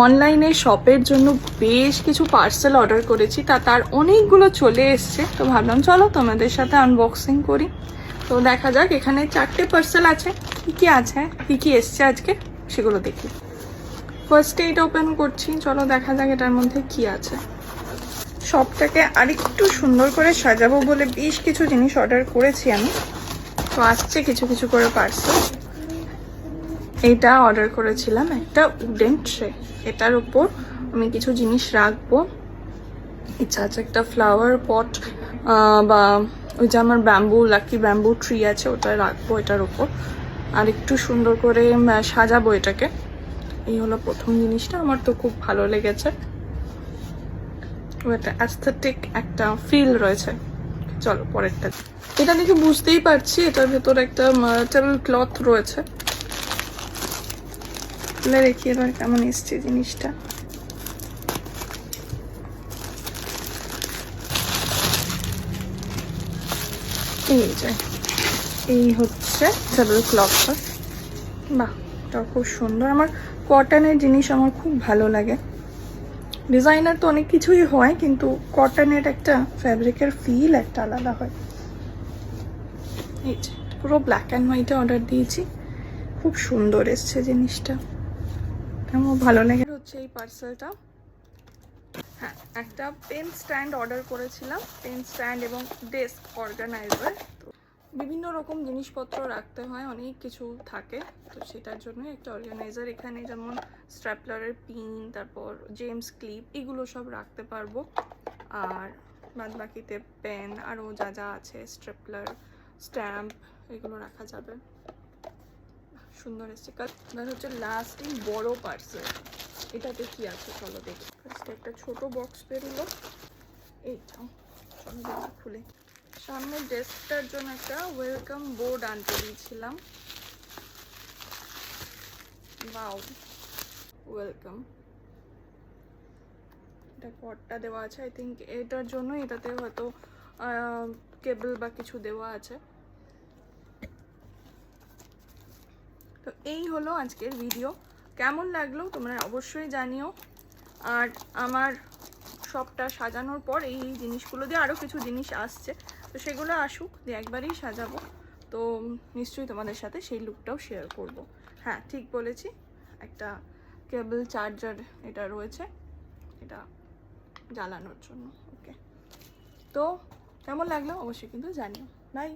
অনলাইনে শপের জন্য বেশ কিছু পার্সেল অর্ডার করেছি, তার অনেকগুলো চলে এসছে। তো ভাবলাম চলো তোমাদের সাথে আনবক্সিং করি। তো দেখা যাক, এখানে 4টে পার্সেল আছে। কি আছে, কি এসছে আজকে সেগুলো দেখি। ফার্স্টে এটা ওপেন করছি, চলো দেখা যাক এটার মধ্যে কি আছে। শপটাকে আরেকটু সুন্দর করে সাজাবো বলে বেশ কিছু জিনিস অর্ডার করেছি আমি। তো আসছে কিছু কিছু করে পার্সেল। এটা অর্ডার করেছিলাম, একটা উডেন ট্রে। এটার উপর আমি কিছু জিনিস রাখবো। ইচ্ছা আছে একটা ফ্লাওয়ার পট বা ওই যে আমার লাকি ব্যাম্বু ট্রি আছে, ওটা রাখবো এটার উপর। আর একটু সুন্দর করে সাজাবো এটাকে। এই হলো প্রথম জিনিসটা, আমার তো খুব ভালো লেগেছে। একটা অ্যাস্থেটিক একটা ফিল রয়েছে। চলো পরেরটা। এটা দেখে বুঝতেই পারছি এটার ভেতর একটা টেবিল ক্লথ রয়েছে। খুলে দেখি এবার কেমন এসছে জিনিসটা। এই হচ্ছে টেবিল ক্লথটা। বাহ, এটা খুব সুন্দর। আমার কটনের জিনিস আমার খুব ভালো লাগে। ডিজাইনার তো অনেক কিছুই হয়, কিন্তু কটনের একটা ফ্যাব্রিকের ফিল একটা আলাদা হয়। এই যে পুরো ব্ল্যাক অ্যান্ড হোয়াইটে অর্ডার দিয়েছি, খুব সুন্দর এসছে জিনিসটা, আমার ভালো লাগে। হচ্ছে এই পার্সেলটা। হ্যাঁ, একটা পেন স্ট্যান্ড অর্ডার করেছিলাম, পেন স্ট্যান্ড এবং ডেস্ক অর্গানাইজার। তো বিভিন্ন রকম জিনিসপত্র রাখতে হয়, অনেক কিছু থাকে, তো সেটার জন্য একটা অর্গানাইজার। এখানে যেমন স্ট্র্যাপলারের পিন, তারপর জেমস ক্লিপ, এগুলো সব রাখতে পারবো। আর বাদ বাকিতে পেন আরও যা যা আছে, স্ট্রেপলার, স্ট্যাম্প, এগুলো রাখা যাবে। সুন্দর এসছে। কাজ হচ্ছে লাস্ট এই বড় পার্সেল। এটাতে কি আছে চলো দেখি। একটা ছোট বক্স বেরোলো, এইটা চলো দেখি খুলে। সামনে ডেস্কটার জন্য একটা ওয়েলকাম বোর্ড আনতে দিয়েছিলাম। Wow, welcome. এটা পটটা দেওয়া আছে, আই থিঙ্ক এটার জন্য। এটাতে হয়তো কেবল বা কিছু দেওয়া আছে। তো এই হলো আজকের ভিডিও। কেমন লাগলো তোমরা অবশ্যই জানিও। আর আমার সবটা সাজানোর পর এই জিনিসগুলো দিয়ে আরও কিছু জিনিস আসছে, তো সেগুলো আসুক, দিয়ে একবারেই সাজাবো। তো নিশ্চয়ই তোমাদের সাথে সেই লুকটাও শেয়ার করব। হ্যাঁ, ঠিক বলেছি, একটা কেবল চার্জার এটা রয়েছে, এটা জ্বালানোর জন্য। ওকে, তো কেমন লাগলো অবশ্যই কিন্তু জানিও। বাই।